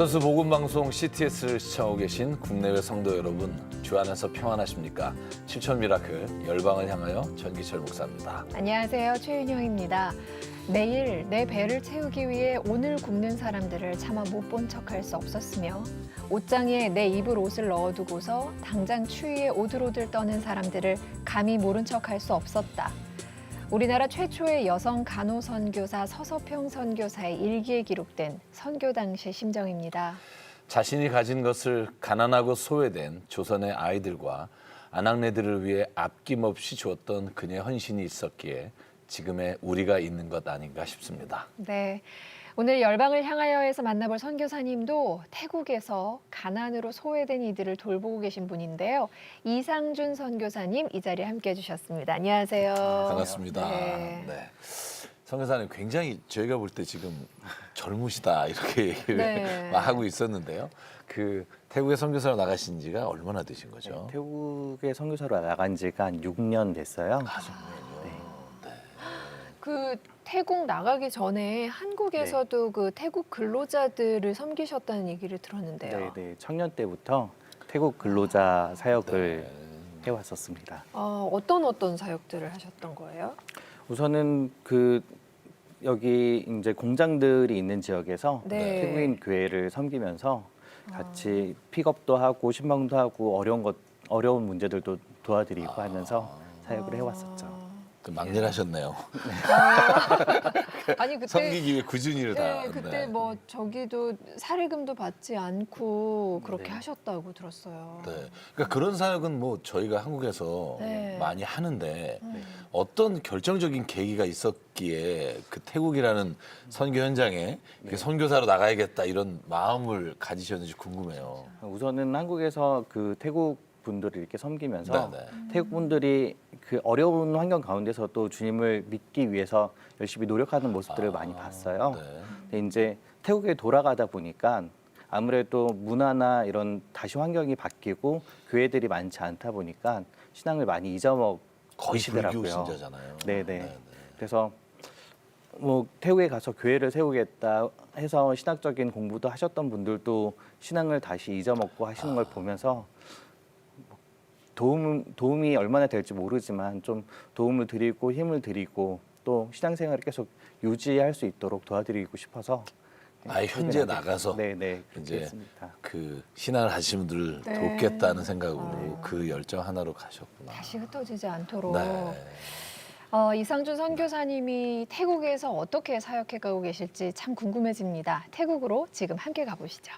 선수 복음 방송 CTS를 시청하고 계신 국내외 성도 여러분, 주 안에서 평안하십니까? 7천 미라클 열방을 향하여 전기철 목사입니다. 안녕하세요. 최윤영입니다. 매일 내 배를 채우기 위해 오늘 굶는 사람들을 차마 못 본 척할 수 없었으며 옷장에 내 입을 옷을 넣어두고서 당장 추위에 오들오들 떠는 사람들을 감히 모른 척할 수 없었다. 우리나라 최초의 여성 간호 선교사 서서평 선교사의 일기에 기록된 선교 당시 심정입니다. 자신이 가진 것을 가난하고 소외된 조선의 아이들과 아낙네들을 위해 아낌없이 주었던 그녀의 헌신이 있었기에 지금의 우리가 있는 것 아닌가 싶습니다. 네. 오늘 열방을 향하여에서 만나볼 선교사님도 태국에서 가난으로 소외된 이들을 돌보고 계신 분인데요. 이상준 선교사님 이 자리에 함께해 주셨습니다. 안녕하세요. 반갑습니다. 네. 네. 선교사님 굉장히 저희가 볼 때 지금 젊으시다 이렇게 얘기를 하고 있었는데요. 그 태국에 선교사로 나가신 지가 얼마나 되신 거죠? 네, 태국에 선교사로 나간 지가 한 6년 됐어요. 그 태국 나가기 전에 한국에서도 그 태국 근로자들을 섬기셨다는 얘기를 들었는데요. 네, 청년 때부터 태국 근로자 사역을 해왔었습니다. 어떤 사역들을 하셨던 거예요? 우선은 여기 이제 공장들이 있는 지역에서 태국인 교회를 섬기면서 같이 픽업도 하고 신방도 하고 어려운 문제들도 도와드리고 하면서 사역을 해왔었죠. 막일하셨네요. 아니 그때 섬기기 위해 꾸준히 다. 그때 뭐 저기도 사례금도 받지 않고 그렇게 하셨다고 들었어요. 네. 그러니까 그런 사역은 뭐 저희가 한국에서 많이 하는데 어떤 결정적인 계기가 있었기에 그 태국이라는 선교 현장에 선교사로 나가야겠다 이런 마음을 가지셨는지 궁금해요. 우선은 한국에서 그 태국 분들을 이렇게 섬기면서 태국 분들이 그 어려운 환경 가운데서도 주님을 믿기 위해서 열심히 노력하는 모습들을 많이 봤어요. 근데 이제 태국에 돌아가다 보니까 아무래도 문화나 이런 다시 환경이 바뀌고 교회들이 많지 않다 보니까 신앙을 많이 잊어먹으시더라고요. 거의 불교 신자잖아요. 네네. 그래서 뭐 태국에 가서 교회를 세우겠다 해서 신학적인 공부도 하셨던 분들도 신앙을 다시 잊어먹고 하시는 걸 보면서 도움이 얼마나 될지 모르지만 좀 도움을 드리고 힘을 드리고 또 신앙생활을 계속 유지할 수 있도록 도와드리고 싶어서 현재 나가서 이제 그렇겠습니다. 그 신앙을 하시는 분들을 돕겠다는 생각으로 그 열정 하나로 가셨구나. 다시 흩어지지 않도록. 네. 이상준 선교사님이 태국에서 어떻게 사역해 가고 계실지 참 궁금해집니다. 태국으로 지금 함께 가보시죠.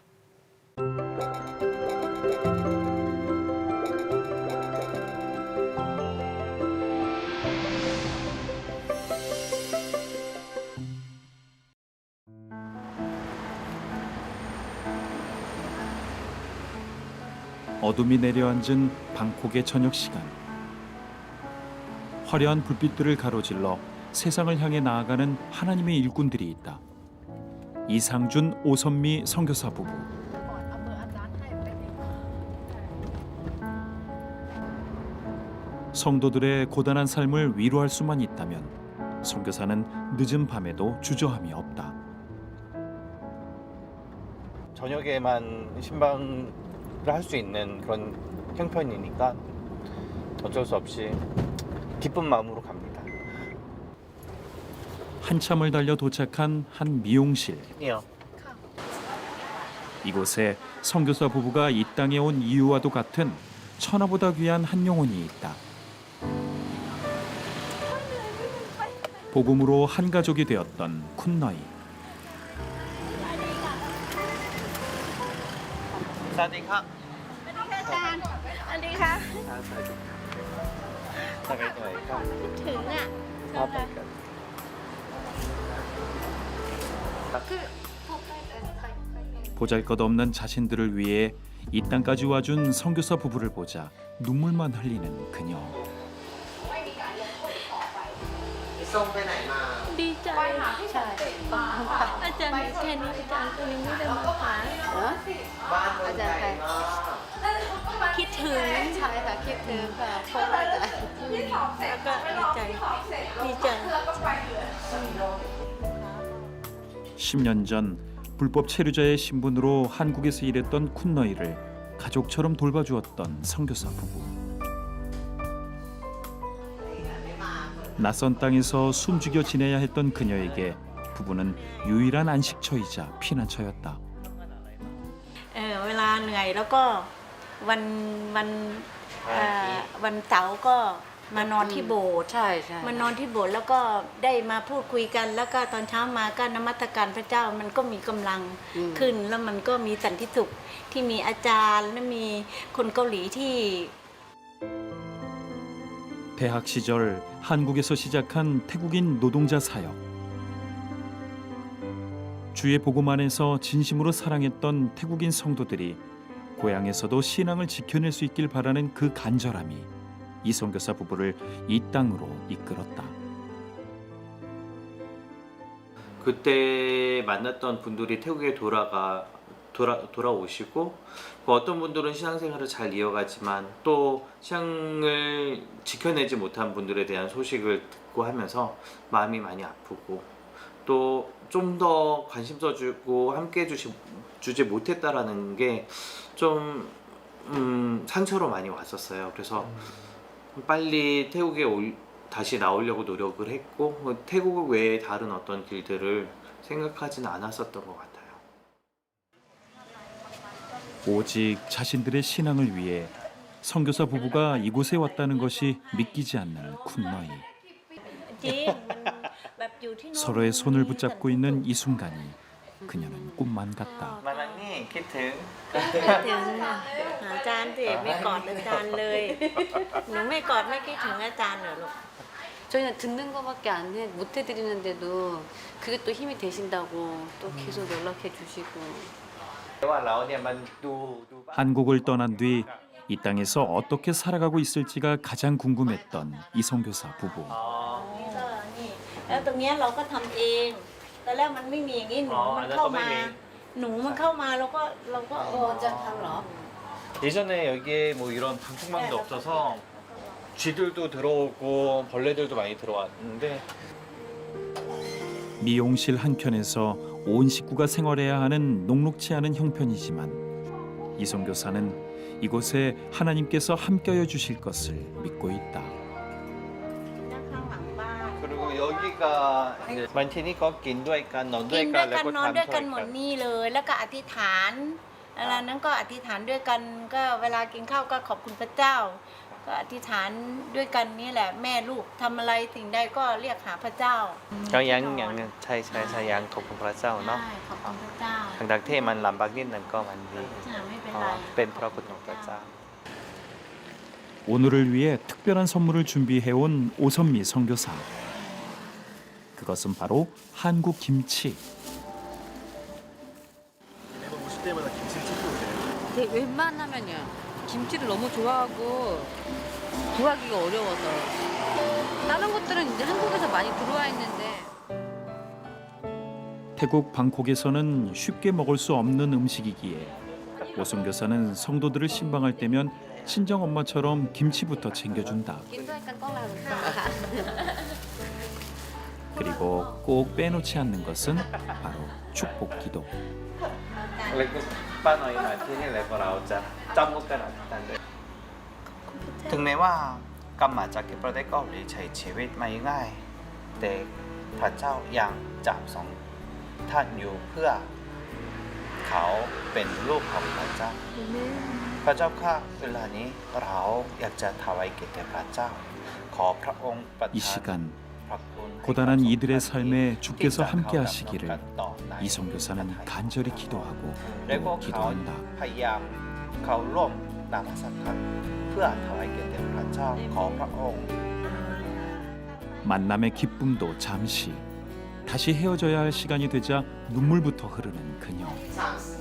어둠이 내려앉은 방콕의 저녁 시간. 화려한 불빛들을 가로질러 세상을 향해 나아가는 하나님의 일꾼들이 있다. 이상준, 오선미 선교사 부부. 성도들의 고단한 삶을 위로할 수만 있다면 선교사는 늦은 밤에도 주저함이 없다. 저녁에만 신방을 할 수 있는 그런 형편이니까 어쩔 수 없이 기쁜 마음으로 갑니다. 한참을 달려 도착한 한 미용실. 이곳에 선교사 부부가 이 땅에 온 이유와도 같은 천하보다 귀한 한 영혼이 있다. 복음으로 한 가족이 되었던 쿤너이. 보잘것없는 자신들을 위해 이 땅까지 와준 선교사 부부를 보자 눈물만 흘리는 그녀. ดีใจใช่อาจารย์แค่นี้อาจารย์ก็ยังไม่ได้มาหาอาจารย์ใครคิดถึงใช่ค่ะคิดถึงค่ะเพราะว่าอาจารย์แล้วก็ดีใจ 10년 전 불법 체류자의 신분으로 한국에서 일했던 쿤너이를 가족처럼 돌봐주었던 선교사 부부. 낯선 땅에서 숨죽여 지내야 했던 그녀에게 부부는 유일한 안식처이자 피난처였다. เวลาเหนื่อยแล้วก็วันวันวันเสาร์ก็มานอนที่โบสถ์ ใช่ใช่ มานอนที่โบสถ์แล้วก็ได้มาพูดคุยกันแล้วก็ตอนเช้ามาก็นมัสการพระเจ้ามันก็มีกำลังขึ้นแล้วมันก็มีสันติสุขที่มีอาจารย์และมีคนเกาหลีที่ 대학 시절 한국에서 시작한 태국인 노동자 사역. 주의 복음안에서 진심으로 사랑했던 태국인 성도들이 고향에서도 신앙을 지켜낼 수 있길 바라는 그 간절함이 이 선교사 부부를 이 땅으로 이끌었다. 그때 만났던 분들이 태국에 돌아오시고 어떤 분들은 신앙생활을 잘 이어가지만 또 신앙을 지켜내지 못한 분들에 대한 소식을 듣고 하면서 마음이 많이 아프고 또 좀 더 관심 써주고 함께 주지 못했다라는 게 좀 상처로 많이 왔었어요. 그래서 빨리 태국에 다시 나오려고 노력을 했고 태국 외에 다른 어떤 길들을 생각하지는 않았었던 것 같아요. 오직 자신들의 신앙을 위해 선교사 부부가 이곳에 왔다는 것이 믿기지 않는 쿤너이. จริงมันแบบอยู่ที่โน่น 서로의 손을 붙잡고 있는 이 순간이 그녀는 꿈만 같다. 마랑이 키튼 ถึงหาอาจารย์สิไม่กอดอาจารย์เลยหนูไม่กอดไม่คิดถึงอาจารย์เหรอลูก 저희는 듣는 것밖에 못 해드리는데도 그게 또 힘이 되신다고 또 계속 연락해 주시고. 한국을 떠난 뒤 이 땅에서 어떻게 살아가고 있을지가 가장 궁금했던 이 선교사 부부. นี่ก็นี่แล้วตรงเนี้ยเราก็ทำเองแต่แรกมันไม่มีอย่างนี้หนูมันเข้ามาแล้วก็어장 달라? 예전에 여기에 뭐 이런 방충망도 없어서 쥐들도 들어오고 벌레들도 많이 들어왔는데 미용실 한켠에서 온 식구가 생활해야 하는 녹록치 않은 형편이지만 이 선교사는 이곳에 하나님께서 함께하여 주실 것을 믿고 있다. นั่งข้างหลังบ้าน 그리고 여기가 이제 만티니까 긴도이까 กิน 넌도이까 ด้วยกันนอนด้วยกันหมด 레고 นี่เลยแล้วก็อธิษฐานอะไรนั้นก็อธิษฐานด้วยกันก็เวลากินข้าวก็ขอบคุณพระเจ้า ก็อธิษฐานด้วยกันนี่แหละแม่ลูกทำอะไรสิ่งใดก็เรียกหาพระเจ้า 그냥ใช่ยังขอบคุณพระเจ้าเนาะ ใช่ขอบคุณพระเจ้า ทั้งที่มันลำบากนิดนึงก็มันดี ไม่เป็นไร เป็นพระคุณของพระเจ้า 오늘을 위해 특별한 선물을 준비해온 오선미 선교사. 그것은 바로 한국 김치. 웬만하면요. 김치를 너무 좋아하고 구하기가 어려워서 다른 것들은 이제 한국에서 많이 들어와 있는데 태국 방콕에서는 쉽게 먹을 수 없는 음식이기에 오 선교사는 성도들을 신방할 때면 친정 엄마처럼 김치부터 챙겨준다. 인도니까 꽁라니까 그리고 꼭 빼놓지 않는 것은 바로 축복기도. ป้าน้อยมาที่นี่เลยพวกเราจะจำมุกกระดาษกันด้วยถึงแม้ว่ากำมาจากประเทศเกาหลีใช้ชีวิตไม่ง่ายแต่พระเจ้ายังจับสองท่านอยู่เพื่อเขาเป็นลูกของพระเจ้าพระเจ้าข้าเวลานี้เราอยากจะถวายเกียรติแด่พระเจ้าขอพระองค์ประ 이 ทาน 시간 พระคุณ 고단한 이들의 삶에 주께서 함께 하시기를 이 선교사는 간절히 기도하고 และพว 또 กเขา 기도한다. พยายามเข้าร่วมนมัสการเพื่อถวายเกียรติแด่พระเจ้าขอพระองค์ 만남의 기쁨도 잠시 다시 헤어져야 할 시간이 되자 눈물부터 흐르는 그녀.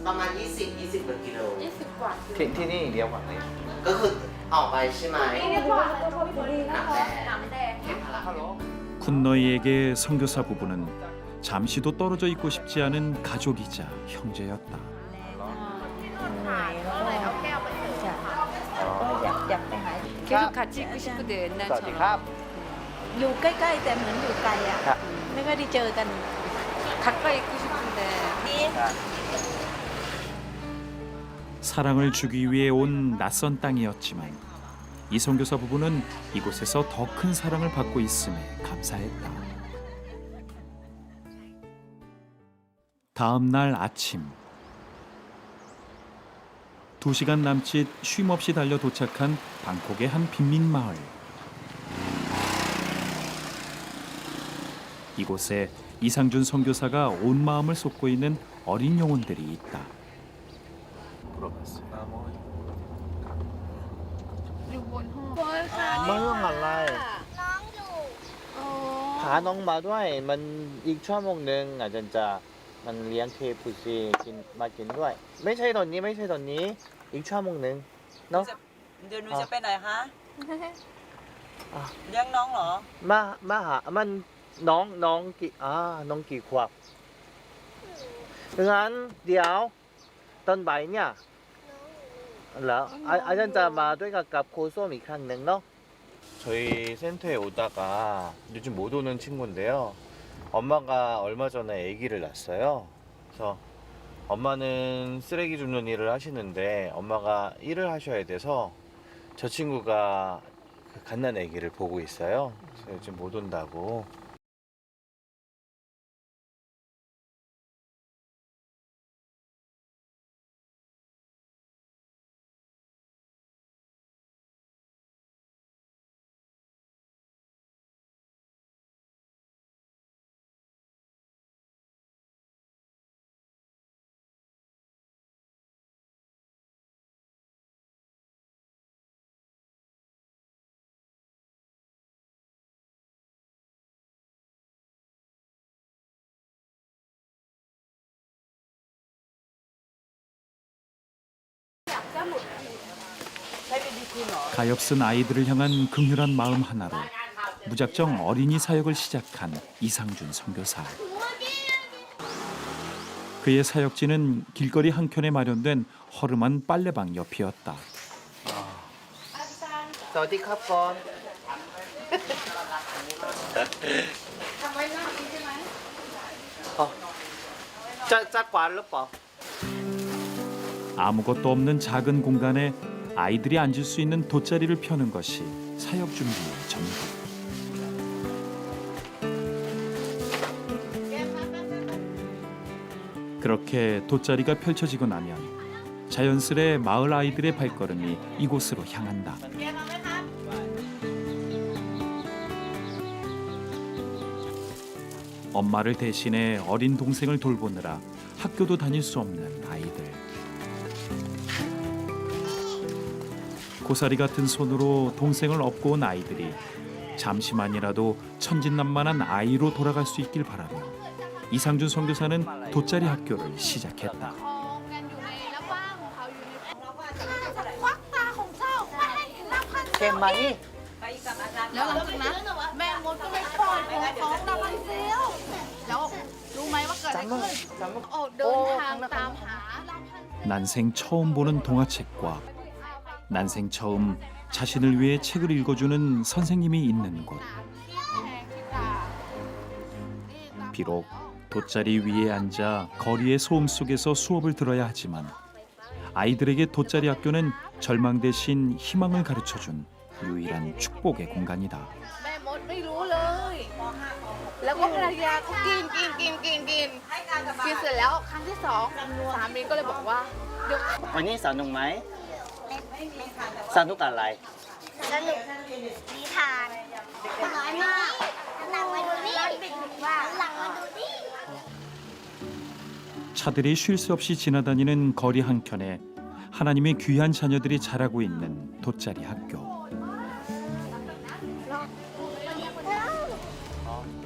ประมาณ20 กว่ากิโล ที่นี่เลี้ยวกว่านี้ ก็คือออกไปใช่ไหมหนักแดง 쿤너이에게 선교사 부부는 잠시도 떨어져 있고 싶지 않은 가족이자 형제였다. 계속 같이 있고 싶은데 สวัสดีครั 옛날처럼 บ อยู่ใกล้ๆแต่เหมือนอยู่ไกลอ่ะ ครับ ไม่ค่อยได้เจอกัน 가까이 있고 싶은데 นี่ 사랑을 주기 위해 온 낯선 땅이었지만 이 선교사 부부는 이곳에서 더 큰 사랑을 받고 있음에 감사했다. 다음 날 아침 2시간 남짓 쉼없이 달려 도착한 방콕의 한 빈민 마을. 이곳에 이상준 선교사가 온 마음을 쏟고 있는 어린 영혼들이 있다. 물어봤어요. อยู่บนห้อง มาเรื่องอะไร น้องอยู่อ๋อ พาน้องมาด้วย มันอีกชั่วโมงหนึ่งอาจารย์จะมันเลี้ยงเคฟูซีกินมากินด้วย ไม่ใช่ตอนนี้ไม่ใช่ตอนนี้ อีกชั่วโมงหนึ่งเนาะ เดี๋ยวหนูจะไปไหนคะ อ่ะ เลี้ยงน้องเหรอ มาหามันน้องกี่น้องกี่ขวบงั้นเดี๋ยวตอนบ่ายเนี่ยแล้วอาจารย์จะมาด้วยกับโคส้มอีกครั้งหนึ่งเนาะ 저희 센터에 오다가 요즘 못 오는 친구인데요. 엄마가 얼마 전에 아기를 낳았어요. 그래서 엄마는 쓰레기 줍는 일을 하시는데 엄마가 일을 하셔야 돼서 저 친구가 그 갓난 아기를 보고 있어요. 그래서 요즘 못 온다고. 가엾은 아이들을 향한 긍휼한 마음 하나로 무작정 어린이 사역을 시작한 이상준 선교사. 그의 사역지는 길거리 한켠에 마련된 허름한 빨래방 옆이었다. สวัสดีครับก่อนจะกวาดหรือเปล่า 아무것도 없는 작은 공간에 아이들이 앉을 수 있는 돗자리를 펴는 것이 사역 준비의 전부. 그렇게 돗자리가 펼쳐지고 나면 자연스레 마을 아이들의 발걸음이 이곳으로 향한다. 엄마를 대신해 어린 동생을 돌보느라 학교도 다닐 수 없는 아이들. 고사리 같은 손으로 동생을 업고 온 아이들이 잠시만이라도 천진난만한 아이로 돌아갈 수 있길 바라며 이상준 선교사는 돗자리 학교를 시작했다. กันอยู่ในแล้วบ้านของเขาอยู่ในควักตาของเจ้าไม่ให้เห็นหน้าพัน เกมไหม แล้วหลังจากนั้นแม่มดก็เลยปล่อยของตาพันเซลแล้วรู้ไหมว่าเกิดอะไรขึ้นออกเดินทางตามหา 난생 처음 보는 동화책과 난생 처음 자신을 위해 책을 읽어주는 선생님이 있는 곳. 비록 돗자리 위에 앉아 거리의 소음 속에서 수업을 들어야 하지만 아이들에게 돗자리 학교는 절망 대신 희망을 가르쳐준 유일한 축복의 공간이다. แม่มดไม่รู้เลย แล้วก็ภรรยาก็กินเสร็จแล้วครั้งที่สองสามีก็เลยบอกว่าเดี๋ยว วันนี้สนุกไหมสนุกอะไร สนุกนิทานน้อยมากหลังมาดูนี่ว่าหลังมาดูนี่ 차들이 쉴 새 없이 지나다니는 거리 한켠에 하나님의 귀한 자녀들이 자라고 있는 돗자리 학교.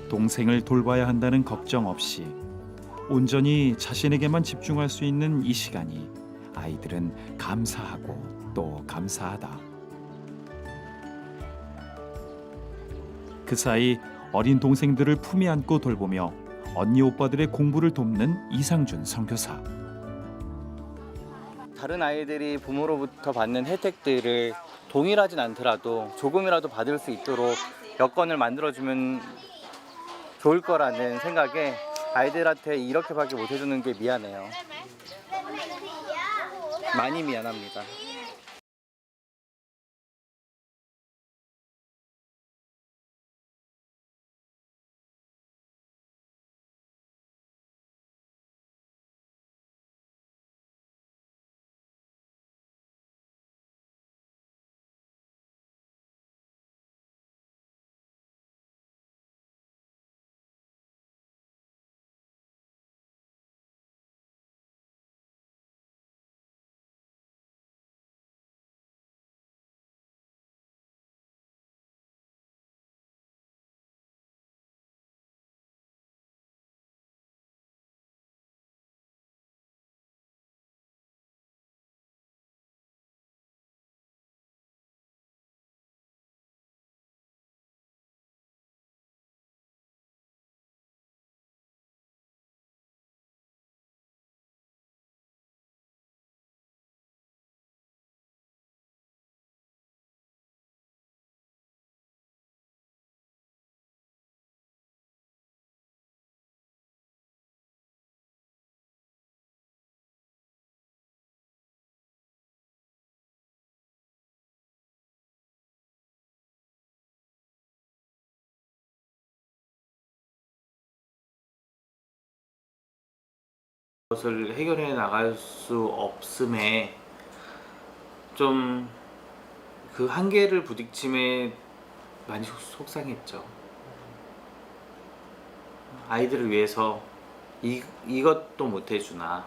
동생을 돌봐야 한다는 걱정 없이 온전히 자신에게만 집중할 수 있는 이 시간이 아이들은 감사하고 또 감사하다. 그 사이 어린 동생들을 품에 안고 돌보며 언니 오빠들의 공부를 돕는 이상준 선교사. 다른 아이들이 부모로부터 받는 혜택들을 동일하진 않더라도 조금이라도 받을 수 있도록 여건을 만들어주면 좋을 거라는 생각에 아이들한테 이렇게밖에 못 해주는 게 미안해요. 많이 미안합니다. 그것을 해결해 나갈 수 없음에 좀 그 한계를 부딪힘에 많이 속상했죠. 아이들을 위해서 이것도 못 해주나.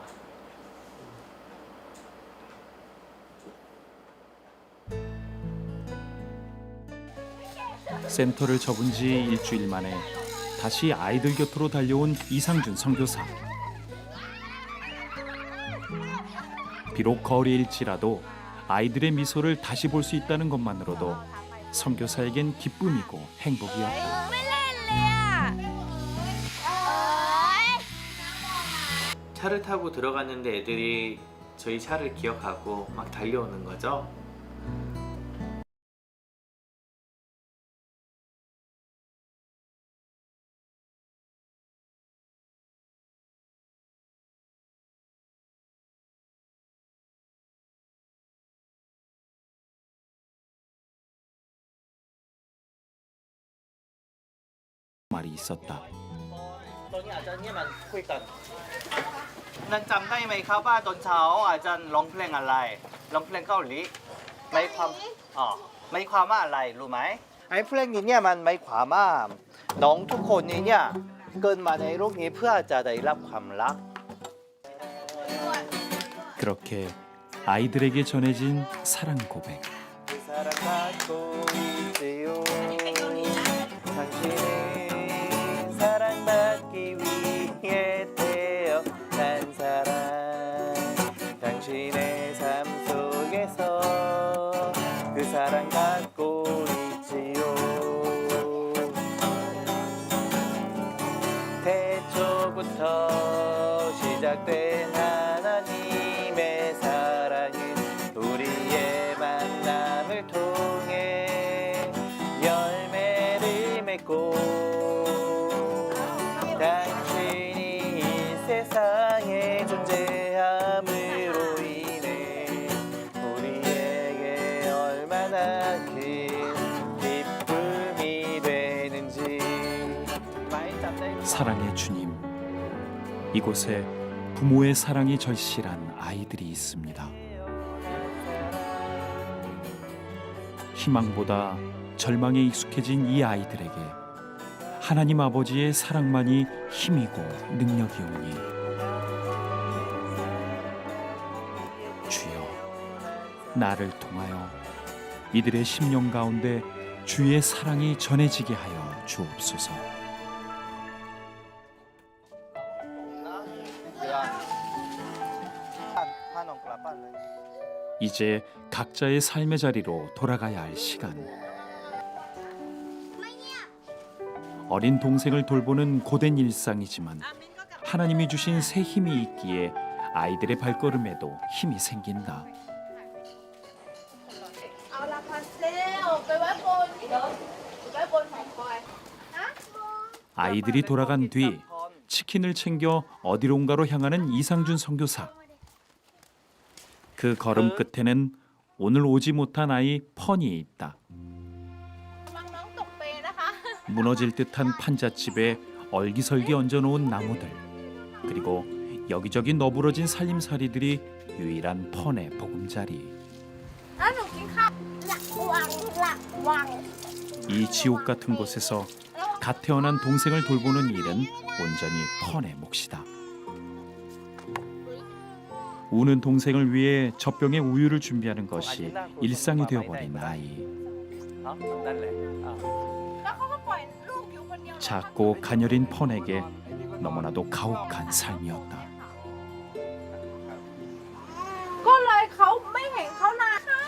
센터를 접은 지 일주일 만에 다시 아이들 곁으로 달려온 이상준 선교사. 비록 거리일지라도 아이들의 미소를 다시 볼 수 있다는 것만으로도 선교사에겐 기쁨이고 행복이었다. 차를 타고 들어갔는데 애들이 저희 차를 기억하고 막 달려오는 거죠. 말이 있었다. ตอนนี้อาจารย์เนี่ยมันคุยกันนันจำได้ไหมครับว่าตอนเช้าอาจารย์ร้องเพลงอะไรร้องเพลงเกาหลีไม่ความไม่ความว่าอะไรรู้ไหมไอ้เพลงนี้เนี่ยมันไม่ความว่าน้องทุกคนนี้เนี่ยเกิดมาในโลกนี้เพื่อจะได้รับความรัก 그렇게 아이들에게 전해진 사랑 고백. 사랑받고 있지요 당신은 사랑받기 위해 태어난 사람 당신의 삶 속에서 그 사랑 받고 있지요 태초부터 시작된 하나님의 사랑은 우리의 만남을 통해 열매를 맺고 당신이 이 세상에 존재함으로 인해 우리에게 얼마나 큰 기쁨이 되는지 사랑의 주님, 이곳에 부모의 사랑이 절실한 아이들이 있습니다. 희망보다 절망에 익숙해진 이 아이들에게 하나님 아버지의 사랑만이 힘이고 능력이오니 주여, 나를 통하여 이들의 심령 가운데 주의 사랑이 전해지게 하여 주옵소서. 이제 각자의 삶의 자리로 돌아가야 할 시간. 어린 동생을 돌보는 고된 일상이지만 하나님이 주신 새 힘이 있기에 아이들의 발걸음에도 힘이 생긴다. 아이들이 돌아간 뒤 치킨을 챙겨 어디론가로 향하는 이상준 선교사. 그 걸음 끝에는 오늘 오지 못한 아이 펀이 있다. 무너질 듯한 판잣집에 얼기설기 얹어놓은 나무들, 그리고 여기저기 너부러진 살림살이들이 유일한 펀의 보금자리. 이 지옥 같은 곳에서 갓 태어난 동생을 돌보는 일은 온전히 펀의 몫이다. 우는 동생을 위해 젖병에 우유를 준비하는 것이 일상이 되어버린 아이. 작고 가녀린 펀에게 너무나도 가혹한 삶이었다. ก็เลยเขาไม่เห็นเขานานค่ะ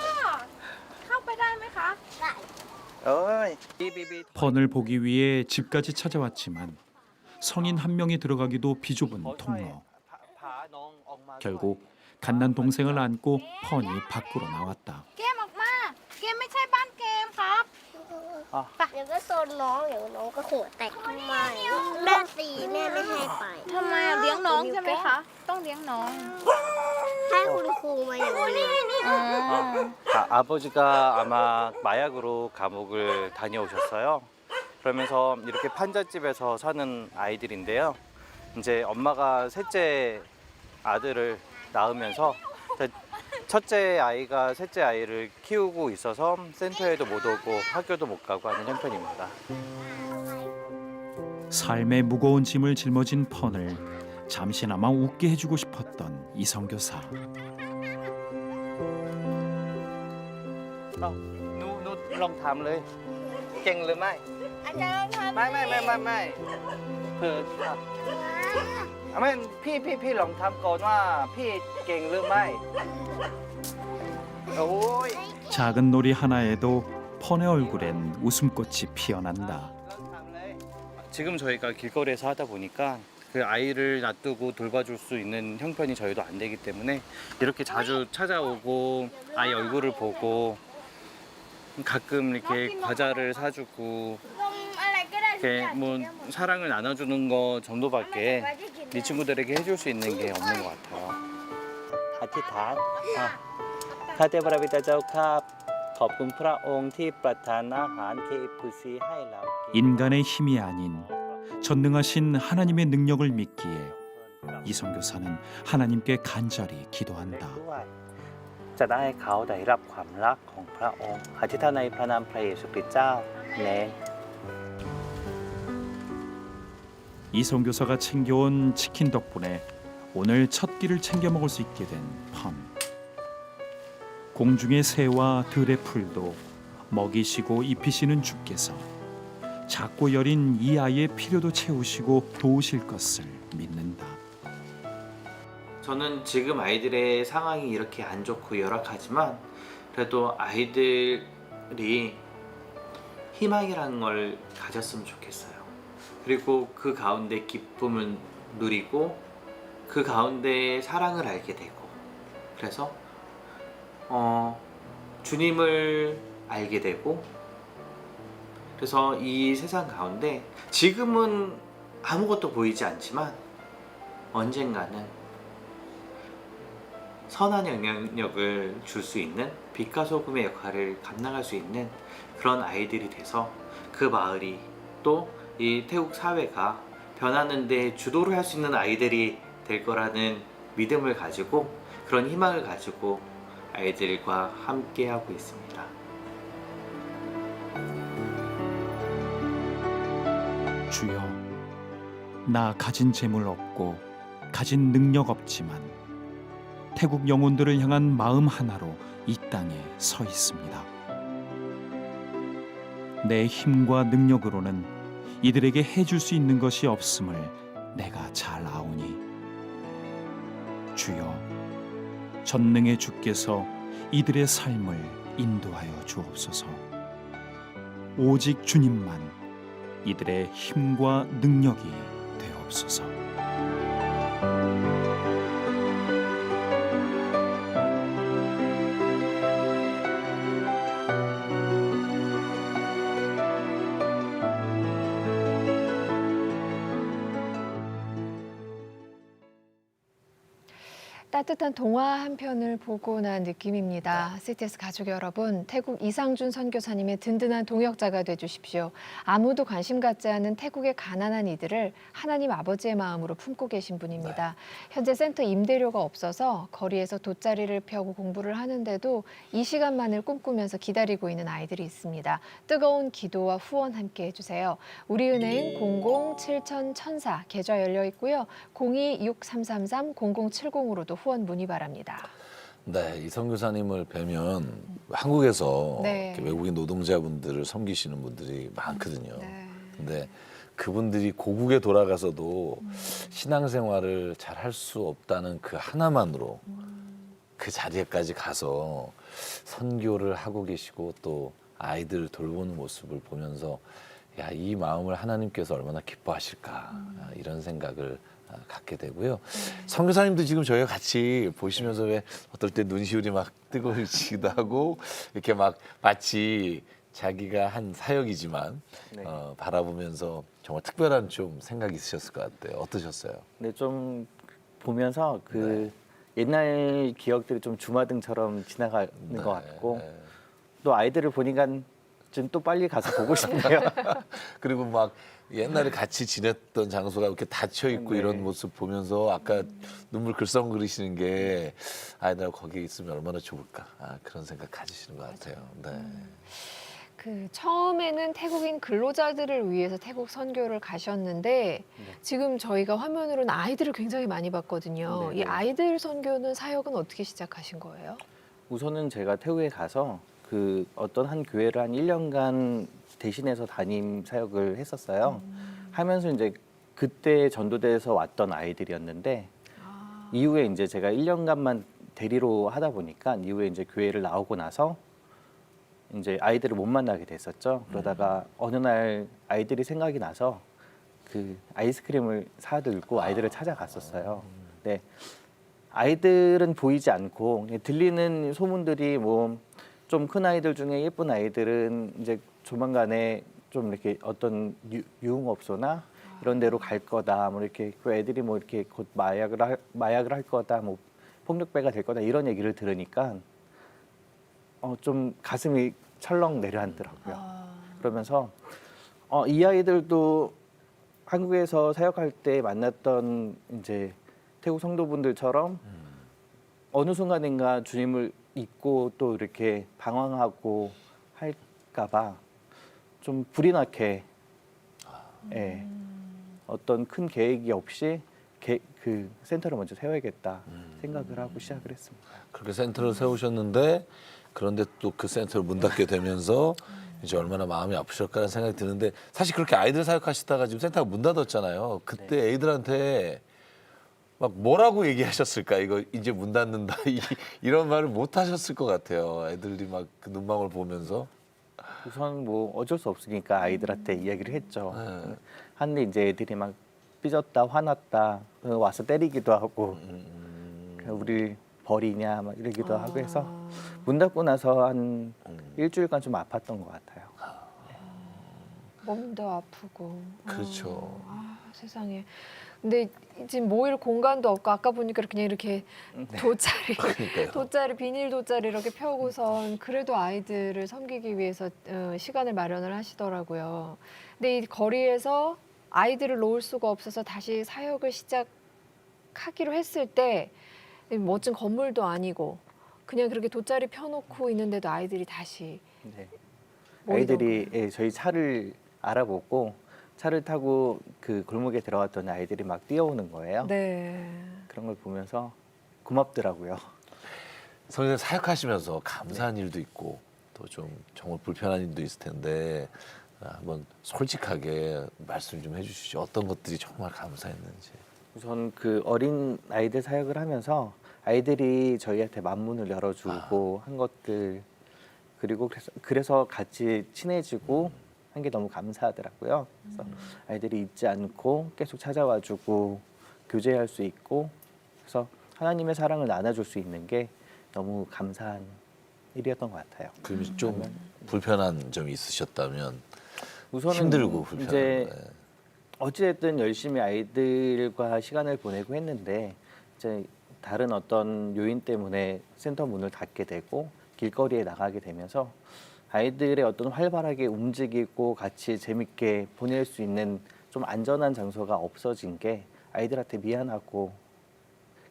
เข้าไปได้ไหมคะ 어이, 삐삐삐. 펀을 보기 위해 집까지 찾아왔지만 성인 한 명이 들어가기도 비좁은 통로. 결국 갓난 동생을 안고 펀이 밖으로 나왔다. เกมออกมาเกมไม่ใช่บ้านเกมครับ เดี๋ยวก็โซนน้องเดี๋ยวน้องก็หัวแตกทำไมแม่ตีแม่ไม่ให้ไป ทำไมอะเลี้ยงน้องใช่ไหมคะ ต้องเลี้ยงน้อง ให้คุณครูมาอย่างเดียว 아버지가 아마 마약으로 감옥을 다녀오셨어요. 그러면서 이렇게 판잣집에서 사는 아이들인데요. 이제 엄마가 셋째 아들을 낳으면서 첫째 아이가 셋째 아이를 키우고 있어서 센터에도 못 오고 학교도 못 가고 하는 형편입니다. 삶의 무거운 짐을 짊어진 펀을 잠시나마 웃게 해주고 싶었던 이 선교사. 누ลองถามเลยเก่งหรือไม่ อาจารย์คะ ไม่เพื่อไม่พี่ลองถามก่อนว่าพี่เก่งหรือไม่ 오이. 작은 놀이 하나에도 펀의 얼굴엔 웃음꽃이 피어난다. 지금 저희가 길거리에서 하다 보니까 그 아이를 놔두고 돌봐줄 수 있는 형편이 저희도 안 되기 때문에 이렇게 자주 찾아오고 아이 얼굴을 보고 가끔 이렇게 과자를 사주고 นมอะไรก็ได้ 이렇게 뭐 사랑을 나눠주는 거 정도밖에 이 친구들에게 해줄 수 있는 게 없는 것 같아요. อธิษฐานข้าแต่พระบิดาเจ้าครับขอบคุณพระองค์ที่ประทานอาหาร KFC ให้เรากิน 인간의 힘이 아닌 전능하신 하나님의 능력을 믿기에 이 선교사는 하나님께 간절히 기도한다. จะได้ให้เขาได้รับความรักของพระองค์อธิษฐานในพระนามพระเยซูคริสต์เจ้าเน 이 선교사가 챙겨온 치킨 덕분에 오늘 첫 끼를 챙겨 먹을 수 있게 된 펀. 공중의 새와 들의 풀도 먹이시고 입히시는 주께서 작고 여린 이 아이의 필요도 채우시고 도우실 것을 믿는다. 저는 지금 아이들의 상황이 이렇게 안 좋고 열악하지만 그래도 아이들이 희망이라는 걸 가졌으면 좋겠어요. 그리고 그 가운데 기쁨을 누리고 그 가운데 사랑을 알게 되고 그래서 주님을 알게 되고 그래서 이 세상 가운데 지금은 아무것도 보이지 않지만 언젠가는 선한 영향력을 줄 수 있는 빛과 소금의 역할을 감당할 수 있는 그런 아이들이 돼서 그 마을이 또 이 태국 사회가 변하는 데 주도를 할 수 있는 아이들이 될 거라는 믿음을 가지고 그런 희망을 가지고 아이들과 함께 하고 있습니다. 주여, 나 가진 재물 없고 가진 능력 없지만 태국 영혼들을 향한 마음 하나로 이 땅에 서 있습니다. 내 힘과 능력으로는 이들에게 해줄 수 있는 것이 없음을 내가 잘 아오니 주여, 전능의 주께서 이들의 삶을 인도하여 주옵소서. 오직 주님만 이들의 힘과 능력이 되옵소서. 따뜻한 동화 한 편을 보고 난 느낌입니다. CTS 가족 여러분, 태국 이상준 선교사님의 든든한 동역자가 되주십시오. 아무도 관심 갖지 않는 태국의 가난한 이들을 하나님 아버지의 마음으로 품고 계신 분입니다. 현재 센터 임대료가 없어서 거리에서 돗자리를 펴고 공부를 하는데도 이 시간만을 꿈꾸면서 기다리고 있는 아이들이 있습니다. 뜨거운 기도와 후원 함께 해주세요. 우리은행 00-7000-1004 계좌 열려 있고요. 026333-0070으로도 후원 문의 바랍니다. 네, 이 선교사님을 뵈면 한국에서 네. 이렇게 외국인 노동자분들을 섬기시는 분들이 많거든요. 네. 근데 그분들이 고국에 돌아가서도 신앙생활을 잘 할 수 없다는 그 하나만으로 그 자리에까지 가서 선교를 하고 계시고 또 아이들 돌보는 모습을 보면서 야, 이 마음을 하나님께서 얼마나 기뻐하실까 이런 생각을 갖게 되고요. 선교사님도 지금 저희가 같이 보시면서 왜 어떨 때 눈시울이 막 뜨거워지기도 하고 이렇게 막 마치 자기가 한 사역이지만 네. 바라보면서 정말 특별한 좀 생각이 있으셨을 것 같아요. 어떠셨어요? 근데 좀 보면서 그 옛날 기억들이 좀 주마등처럼 지나가는 것 같고 네. 또 아이들을 보니까 좀 또 빨리 가서 보고 싶네요. 그리고 막 옛날에 같이 지냈던 장소가 이렇게 닫혀 있고 네. 이런 모습 보면서 아까 눈물 글썽거리시는 게 아이들 거기에 있으면 얼마나 좋을까 그런 생각 가지시는 것 같아요. 네. 그 처음에는 태국인 근로자들을 위해서 태국 선교를 가셨는데 지금 저희가 화면으로는 아이들을 굉장히 많이 봤거든요. 네, 이 네. 아이들 선교는 사역은 어떻게 시작하신 거예요? 우선은 제가 태국에 가서 그 어떤 한 교회를 한 1년간 대신해서 담임 사역을 했었어요. 하면서 이제 그때 전도대에서 왔던 아이들이었는데 이후에 이제 제가 1년간만 대리로 하다 보니까 이후에 이제 교회를 나오고 나서 이제 아이들을 못 만나게 됐었죠. 그러다가 어느 날 아이들이 생각이 나서 그 아이스크림을 사들고 아이들을 찾아갔었어요. 근데 아이들은 보이지 않고 들리는 소문들이 뭐 좀 큰 아이들 중에 예쁜 아이들은 이제 조만간에 좀 이렇게 어떤 유흥업소나 이런 데로 갈 거다. 뭐 이렇게 그 애들이 뭐 이렇게 곧 마약을 할 거다. 뭐 폭력배가 될 거다. 이런 얘기를 들으니까 좀 가슴이 철렁 내려앉더라고요. 그러면서 이 아이들도 한국에서 사역할 때 만났던 이제 태국 성도분들처럼 어느 순간인가 주님을 잊고 또 이렇게 방황하고 할까봐 좀 불이 나게 예, 어떤 큰 계획이 없이 그 센터를 먼저 세워야겠다 생각을 하고 시작을 했습니다. 그렇게 센터를 세우셨는데 그런데 또 그 센터를 문 닫게 되면서 이제 얼마나 마음이 아프실까라는 생각이 드는데 사실 그렇게 아이들 사역하시다가 지금 센터가 문 닫았잖아요. 그때 애들한테 막 뭐라고 얘기하셨을까? 이거 이제 문 닫는다 이런 말을 못 하셨을 것 같아요. 애들이 막 그 눈망울 보면서. 우선 뭐 어쩔 수 없으니까 아이들한테 이야기를 했죠. 하는데 이제 애들이 막 삐졌다, 화났다, 와서 때리기도 하고 우리 버리냐 막 이러기도 하고 해서 문 닫고 나서 한 일주일간 좀 아팠던 것 같아요. 몸도 아프고. 그렇죠. 세상에. 근데 지금 모일 공간도 없고 아까 보니까 그냥 이렇게 돗자리 비닐 돗자리 이렇게 펴고선 그래도 아이들을 섬기기 위해서 시간을 마련을 하시더라고요. 근데 이 거리에서 아이들을 놓을 수가 없어서 다시 사역을 시작하기로 했을 때 멋진 건물도 아니고 그냥 그렇게 돗자리 펴놓고 있는데도 아이들이 다시 네. 모이더라고요. 아이들이 저희 차를 알아보고 차를 타고 그 골목에 들어갔더니 아이들이 막 뛰어오는 거예요. 네. 그런 걸 보면서 고맙더라고요. 선생님 사역하시면서 감사한 일도 있고 또 좀 정말 불편한 일도 있을 텐데 한번 솔직하게 말씀 좀 해주시죠. 어떤 것들이 정말 감사했는지. 우선 그 어린 아이들 사역을 하면서 아이들이 저희한테 만문을 열어주고 한 것들 그리고 그래서 같이 친해지고 한 게 너무 감사하더라고요. 그래서 아이들이 잊지 않고 계속 찾아와주고 교제할 수 있고 그래서 하나님의 사랑을 나눠줄 수 있는 게 너무 감사한 일이었던 것 같아요. 그럼 좀 불편한 점이 있으셨다면 우선은 힘들고 불편한 이제 거. 어찌됐든 열심히 아이들과 시간을 보내고 했는데 이제 다른 어떤 요인 때문에 센터 문을 닫게 되고 길거리에 나가게 되면서 아이들의 어떤 활발하게 움직이고 같이 재밌게 보낼 수 있는 좀 안전한 장소가 없어진 게 아이들한테 미안하고,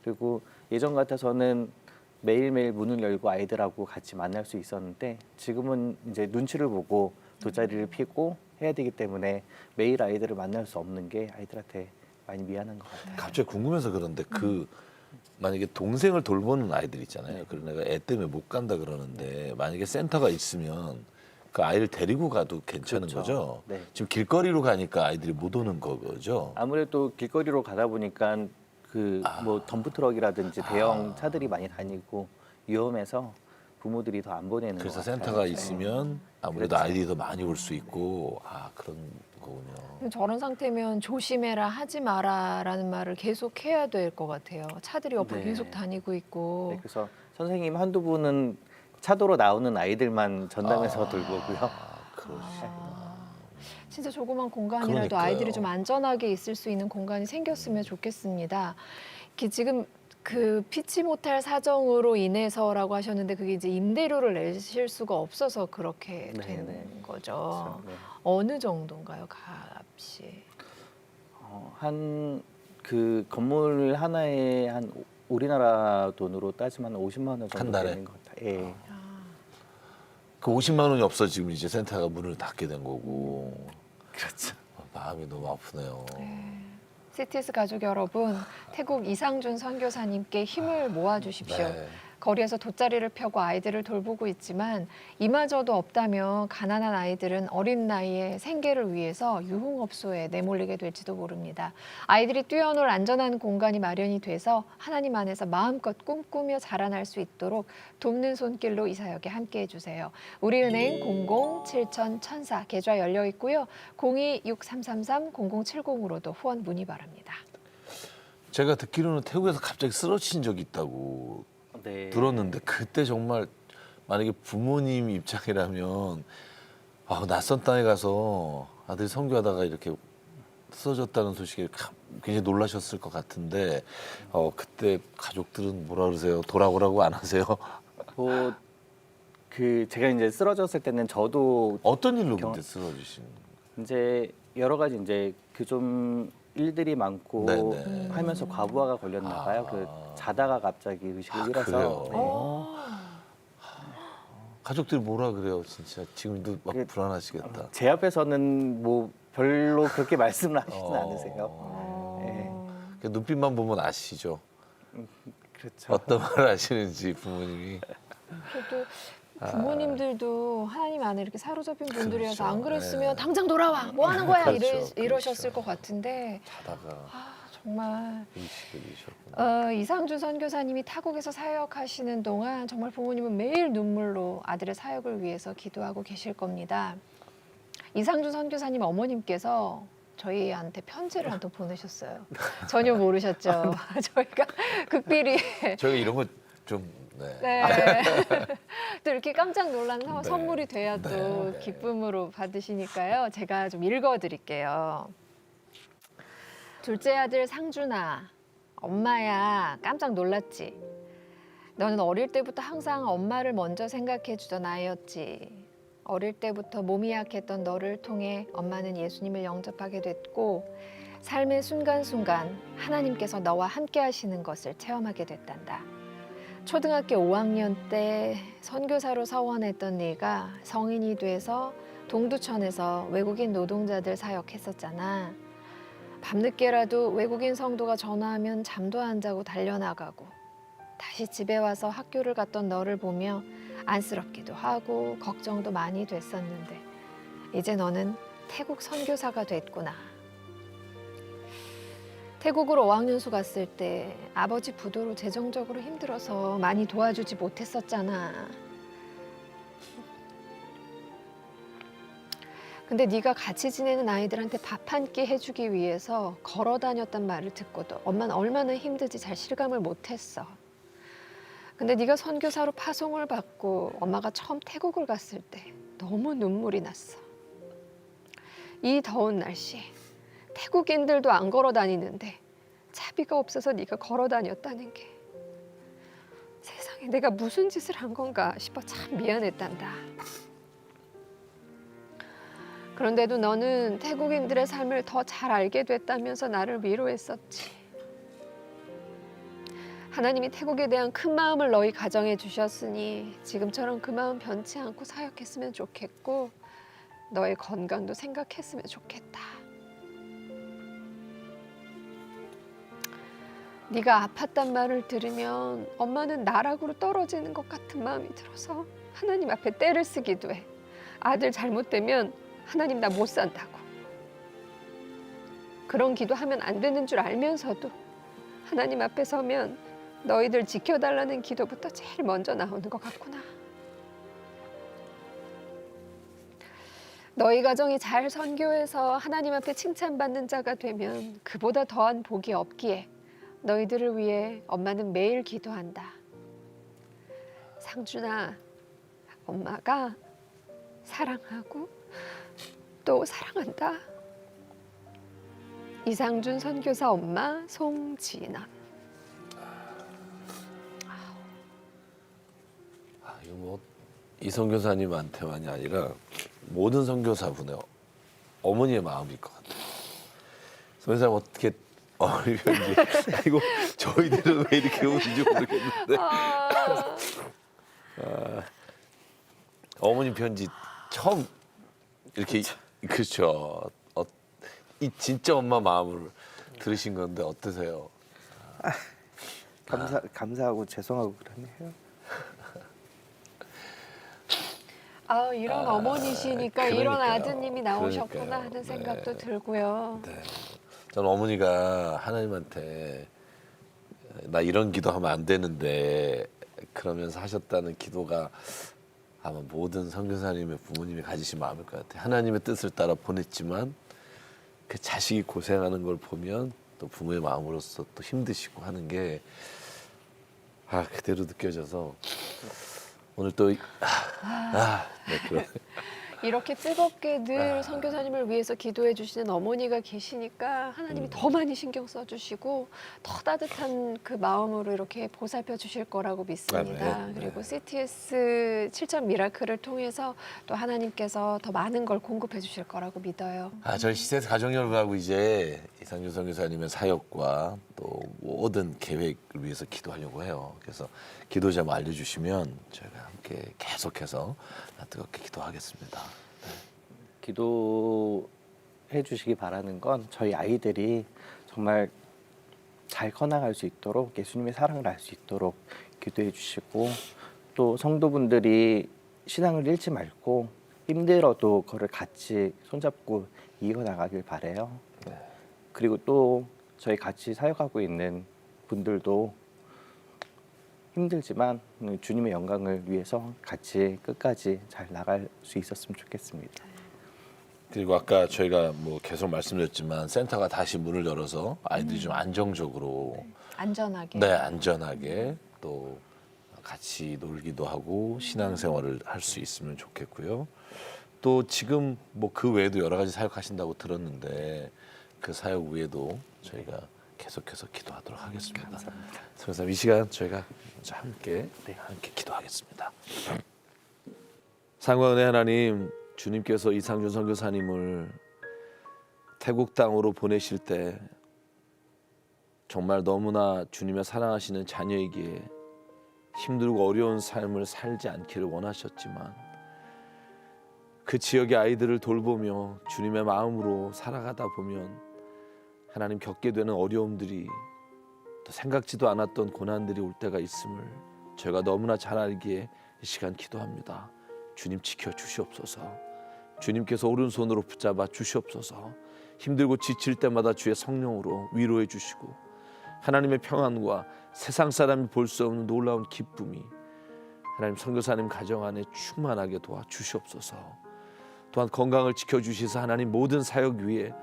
그리고 예전 같아서는 매일매일 문을 열고 아이들하고 같이 만날 수 있었는데 지금은 이제 눈치를 보고 돗자리를 피고 해야 되기 때문에 매일 아이들을 만날 수 없는 게 아이들한테 많이 미안한 것 같아요. 갑자기 궁금해서 그런데 만약에 동생을 돌보는 아이들 있잖아요. 그런 애가 애 때문에 못 간다 그러는데 만약에 센터가 있으면 그 아이를 데리고 가도 괜찮은 그렇죠. 거죠? 네. 지금 길거리로 가니까 아이들이 못 오는 거죠? 아무래도 길거리로 가다 보니까 그 뭐 덤프트럭이라든지 대형 차들이 많이 다니고 위험해서 부모들이 더 안 보내는 것 그래서 같아요. 센터가 네. 있으면 아무래도 그렇죠. 아이들이 더 많이 올 수 있고 그런 거군요. 저런 상태면 조심해라 하지 마라라는 말을 계속 해야 될 것 같아요. 차들이 옆으로 네. 계속 다니고 있고. 네, 그래서 선생님 한두 분은 차도로 나오는 아이들만 전담해서 돌보고요. 그러시구나. 진짜 조그만 공간이라도 그러니까요. 아이들이 좀 안전하게 있을 수 있는 공간이 생겼으면 좋겠습니다. 이게 지금 그 피치 못할 사정으로 인해서라고 하셨는데 그게 이제 임대료를 내실 수가 없어서 그렇게 네, 되는 네. 거죠. 그렇죠. 네. 어느 정도인가요, 값이? 한 그 건물 하나에 한 우리나라 돈으로 따지면 50만 원 정도 한 달에? 되는 것 같아요. 예. 그 50만 원이 없어 지금 이제 센터가 문을 닫게 된 거고. 그렇죠. 마음이 너무 아프네요. CTS 가족 여러분, 태국 이상준 선교사님께 힘을 모아주십시오. 네. 거리에서 돗자리를 펴고 아이들을 돌보고 있지만 이마저도 없다면 가난한 아이들은 어린 나이에 생계를 위해서 유흥업소에 내몰리게 될지도 모릅니다. 아이들이 뛰어놀 안전한 공간이 마련이 돼서 하나님 안에서 마음껏 꿈꾸며 자라날 수 있도록 돕는 손길로 이 사역에 함께해 주세요. 우리은행 00-7000-1004 계좌 열려 있고요. 026333-0070으로도 후원 문의 바랍니다. 제가 듣기로는 태국에서 갑자기 쓰러진 적이 있다고 네. 들었는데 그때 정말 만약에 부모님 입장이라면 낯선 땅에 가서 아들이 선교하다가 이렇게 쓰러졌다는 소식에 굉장히 놀라셨을 것 같은데 그때 가족들은 뭐라 그러세요? 돌아오라고 안 하세요? 뭐 그 제가 이제 쓰러졌을 때는 저도 어떤 일로 경- 근데 쓰러지신? 이제 여러 가지 이제 그 좀 일들이 많고 네네. 하면서 과부하가 걸렸나 봐요. 그 자다가 갑자기 의식을 잃어서. 그래요? 네. 가족들이 뭐라 그래요? 진짜 지금도 막 그게- 불안하시겠다. 제 앞에서는 뭐 별로 그렇게 말씀을 하시진 어. 않으세요. 네. 그 눈빛만 보면 아시죠? 그렇죠. 어떤 말을 하시는지 부모님이. 그래도 부모님들도 하나님 안에 이렇게 사로잡힌 분들이라서 안 그렇죠. 그랬으면 네. 당장 돌아와 뭐 하는 거야 그렇죠, 이러셨을 그렇죠. 것 같은데 자다가 정말 의식을 잃으셨구나. 이상준 선교사님이 타국에서 사역하시는 동안 정말 부모님은 매일 눈물로 아들의 사역을 위해서 기도하고 계실 겁니다. 이상준 선교사님 어머님께서 저희한테 편지를 한 통 보내셨어요. 전혀 모르셨죠. 저희가 극비리 저희가 이런 거좀 네. 또 이렇게 깜짝 놀란 네. 선물이 돼야 또 네, 네. 기쁨으로 받으시니까요. 제가 좀 읽어드릴게요. 둘째 아들 상준아, 엄마야 깜짝 놀랐지. 너는 어릴 때부터 항상 엄마를 먼저 생각해 주던 아이였지. 어릴 때부터 몸이 약했던 너를 통해 엄마는 예수님을 영접하게 됐고 삶의 순간순간 하나님께서 너와 함께 하시는 것을 체험하게 됐단다. 초등학교 5학년 때 선교사로 서원했던 네가 성인이 돼서 동두천에서 외국인 노동자들 사역했었잖아. 밤늦게라도 외국인 성도가 전화하면 잠도 안 자고 달려나가고 다시 집에 와서 학교를 갔던 너를 보며 안쓰럽기도 하고 걱정도 많이 됐었는데 이제 너는 태국 선교사가 됐구나. 태국으로 어학연수 갔을 때 아버지 부도로 재정적으로 힘들어서 많이 도와주지 못했었잖아. 근데 네가 같이 지내는 아이들한테 밥 한 끼 해주기 위해서 걸어 다녔단 말을 듣고도 엄마는 얼마나 힘든지 잘 실감을 못했어. 근데 네가 선교사로 파송을 받고 엄마가 처음 태국을 갔을 때 너무 눈물이 났어. 이 더운 날씨에 태국인들도 안 걸어 다니는데 차비가 없어서 네가 걸어 다녔다는 게 내가 무슨 짓을 한 건가 싶어 참 미안했단다. 그런데도 너는 태국인들의 삶을 더 잘 알게 됐다면서 나를 위로했었지. 하나님이 태국에 대한 큰 마음을 너희 가정에 주셨으니 지금처럼 그 마음 변치 않고 사역했으면 좋겠고 너의 건강도 생각했으면 좋겠다. 네가 아팠단 말을 들으면 엄마는 나락으로 떨어지는 것 같은 마음이 들어서 하나님 앞에 떼를 쓰기도 해. 아들 잘못되면 하나님 나 못 산다고. 그런 기도하면 안 되는 줄 알면서도 하나님 앞에 서면 너희들 지켜달라는 기도부터 제일 먼저 나오는 것 같구나. 너희 가정이 잘 선교해서 하나님 앞에 칭찬받는 자가 되면 그보다 더한 복이 없기에 너희들을 위해 엄마는 매일 기도한다. 상준아, 엄마가 사랑하고 또 사랑한다. 이상준 선교사 엄마 송진원. 이거 뭐 이 선교사님한테만이 아니라 모든 선교사분의 어머니의 마음일 것 같아요. 선교사님 어떻게 어려운지 이거 저희들은 왜 이렇게 오는지 모르겠는데 어머니 편지 처음 이렇게 그렇죠. 이 진짜 엄마 마음을 들으신 건데 어떠세요? 감사하고 죄송하고 그러네요. 이런 어머니시니까 이런 그러니까요. 아드님이 나오셨구나 그러니까요. 하는 생각도 네. 들고요. 네. 저는 어머니가 하나님한테 나 이런 기도하면 안 되는데 그러면서 하셨다는 기도가 아마 모든 선교사님의 부모님이 가지신 마음일 것 같아요. 하나님의 뜻을 따라 보냈지만 그 자식이 고생하는 걸 보면 또 부모의 마음으로서 또 힘드시고 하는 게 그대로 느껴져서 오늘 또 네, 그런. 이렇게 뜨겁게 늘 선교사님을 위해서 기도해 주시는 어머니가 계시니까 하나님이 더 많이 신경 써주시고 더 따뜻한 그 마음으로 이렇게 보살펴 주실 거라고 믿습니다. 네. 그리고 CTS 7점 미라클을 통해서 또 하나님께서 더 많은 걸 공급해 주실 거라고 믿어요. 저희 CTS 가정연구하고 이제 이상준 선교사님의 사역과 또 모든 계획을 위해서 기도하려고 해요. 그래서 기도 좀 알려주시면 저희가 함께 계속해서 뜨겁게 기도하겠습니다. 기도해 주시기 바라는 건 저희 아이들이 정말 잘 커나갈 수 있도록 예수님의 사랑을 알 수 있도록 기도해 주시고 또 성도분들이 신앙을 잃지 말고 힘들어도 그거를 같이 손잡고 이어나가길 바라요. 그리고 또 저희 같이 사역하고 있는 분들도 힘들지만 주님의 영광을 위해서 같이 끝까지 잘 나갈 수 있었으면 좋겠습니다. 그리고 아까 저희가 뭐 계속 말씀드렸지만 센터가 다시 문을 열어서 아이들이 좀 안정적으로 안전하게 또 같이 놀기도 하고 신앙생활을 할 수 있으면 좋겠고요. 또 지금 뭐 그 외에도 여러 가지 사역하신다고 들었는데 그 사역 외에도 저희가 계속해서 기도하도록 하겠습니다. 감사합니다. 그래서 이 시간 저희가 함께 기도하겠습니다. 상관의 하나님, 주님께서 이상준 선교사님을 태국 땅으로 보내실 때 정말 너무나 주님의 사랑하시는 자녀이기에 힘들고 어려운 삶을 살지 않기를 원하셨지만 그 지역의 아이들을 돌보며 주님의 마음으로 살아가다 보면 하나님 겪게 되는 어려움들이 또 생각지도 않았던 고난들이 올 때가 있음을 저희가 너무나 잘 알기에 이 시간 기도합니다. 주님 지켜주시옵소서. 주님께서 오른손으로 붙잡아 주시옵소서. 힘들고 지칠 때마다 주의 성령으로 위로해 주시고 하나님의 평안과 세상 사람이 볼 수 없는 놀라운 기쁨이 하나님 선교사님 가정 안에 충만하게 도와주시옵소서. 또한 건강을 지켜주시사 하나님 모든 사역 위에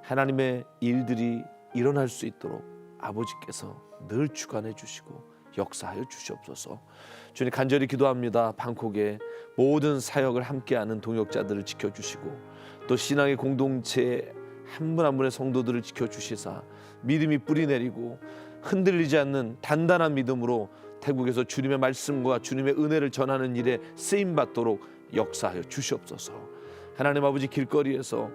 하나님의 일들이 일어날 수 있도록 아버지께서 늘 주관해 주시고 역사하여 주시옵소서. 주님 간절히 기도합니다. 방콕의 모든 사역을 함께하는 동역자들을 지켜주시고 또 신앙의 공동체의 한 분 한 분의 성도들을 지켜주시사 믿음이 뿌리내리고 흔들리지 않는 단단한 믿음으로 태국에서 주님의 말씀과 주님의 은혜를 전하는 일에 쓰임 받도록 역사하여 주시옵소서. 하나님 아버지, 길거리에서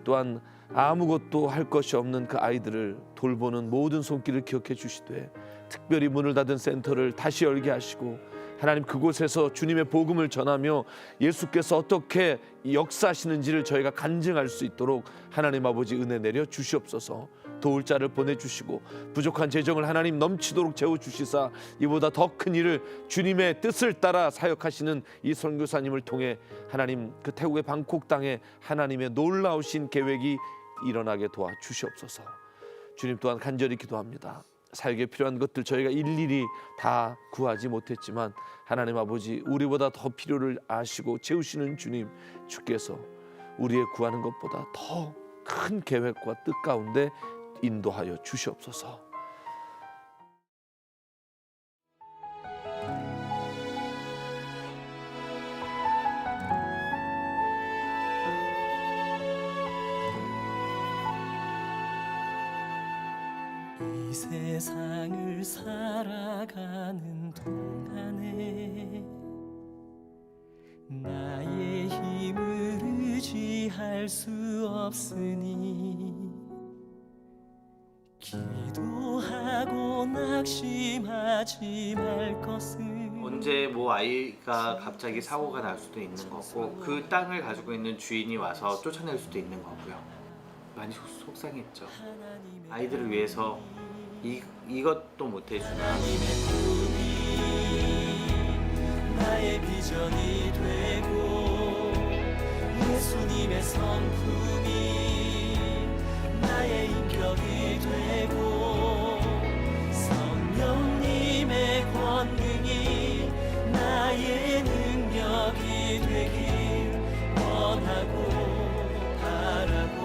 또한 아무것도 할 것이 없는 그 아이들을 돌보는 모든 손길을 기억해 주시되, 특별히 문을 닫은 센터를 다시 열게 하시고, 하나님 그곳에서 주님의 복음을 전하며 예수께서 어떻게 역사하시는지를 저희가 간증할 수 있도록 하나님 아버지 은혜 내려 주시옵소서. 도울 자를 보내주시고 부족한 재정을 하나님 넘치도록 채워주시사 이보다 더 큰 일을 주님의 뜻을 따라 사역하시는 이 선교사님을 통해 하나님 그 태국의 방콕 땅에 하나님의 놀라우신 계획이 일어나게 도와주시옵소서. 주님 또한 간절히 기도합니다. 사역에 필요한 것들 저희가 일일이 다 구하지 못했지만 하나님 아버지, 우리보다 더 필요를 아시고 채우시는 주님, 주께서 우리의 구하는 것보다 더 큰 계획과 뜻 가운데 인도하여 주시옵소서. 이 세상을 살아가는 동안에 나의 힘을 의지할 수 없으니 기도하고 낙심하지 말 것을. 언제 뭐 아이가 갑자기 사고가 날 수도 있는 거고, 그 땅을 가지고 있는 주인이 와서 쫓아낼 수도 있는 거고요. 많이 속상했죠. 아이들을 위해서 이것도 못 해주나. 나의 비전이 되고 예수님의 성품이 나의 인격이 되고 성령님의 권능이 나의 능력이 되길 원하고 바라고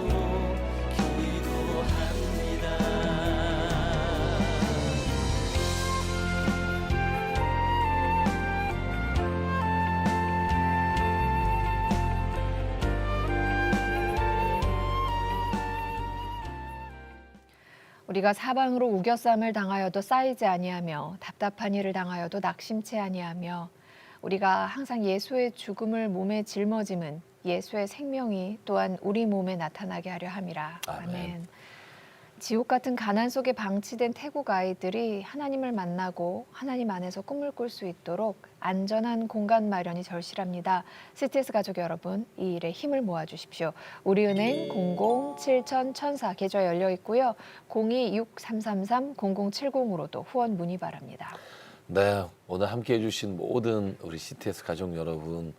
기도합니다. 우리가 사방으로 우겨쌈을 당하여도 쌓이지 아니하며 답답한 일을 당하여도 낙심치 아니하며 우리가 항상 예수의 죽음을 몸에 짊어짐은 예수의 생명이 또한 우리 몸에 나타나게 하려 함이라. 아멘. 지옥 같은 가난 속에 방치된 태국 아이들이 하나님을 만나고 하나님 안에서 꿈을 꿀 수 있도록 안전한 공간 마련이 절실합니다. CTS 가족 여러분, 이 일에 힘을 모아주십시오. 우리은행 00-7000-1004 계좌 열려 있고요. 026333-0070으로도 후원 문의 바랍니다. 네, 오늘 함께해 주신 모든 우리 CTS 가족 여러분,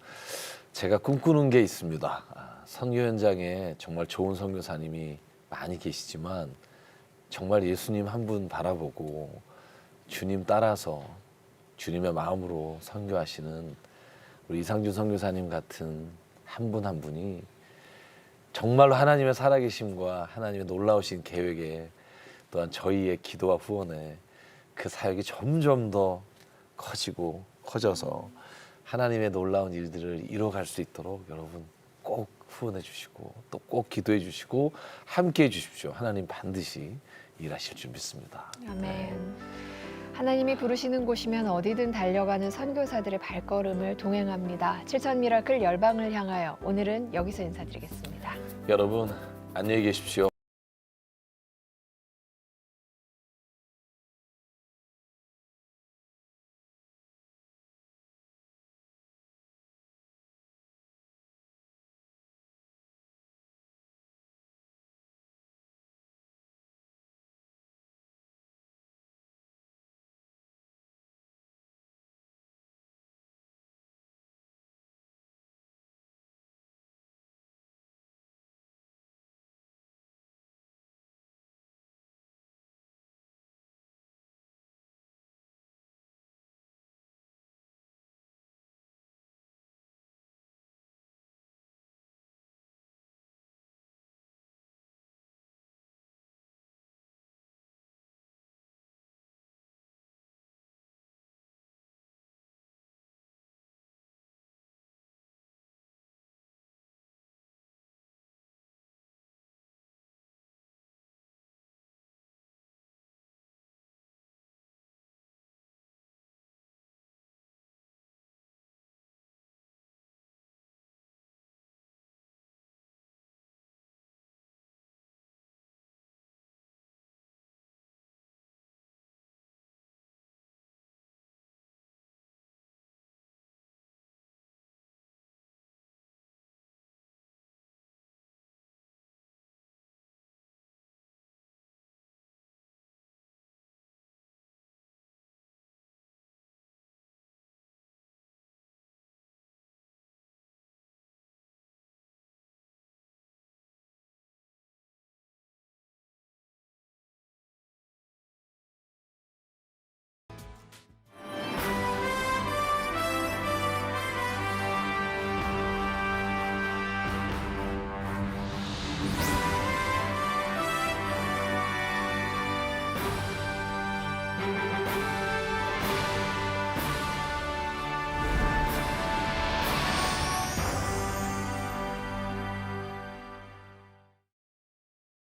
제가 꿈꾸는 게 있습니다. 선교 현장에 정말 좋은 선교사님이 많이 계시지만 정말 예수님 한 분 바라보고 주님 따라서 주님의 마음으로 선교하시는 우리 이상준 선교사님 같은 한 분 한 분이 정말로 하나님의 살아계심과 하나님의 놀라우신 계획에 또한 저희의 기도와 후원에 그 사역이 점점 더 커지고 커져서 하나님의 놀라운 일들을 이뤄갈 수 있도록 여러분 꼭 후원해 주시고 또 꼭 기도해 주시고 함께 해 주십시오. 하나님 반드시 일하실 줄 믿습니다. 아멘. 하나님이 부르시는 곳이면 어디든 달려가는 선교사들의 발걸음을 동행합니다. 7000 미라클 열방을 향하여 오늘은 여기서 인사드리겠습니다. 여러분 안녕히 계십시오.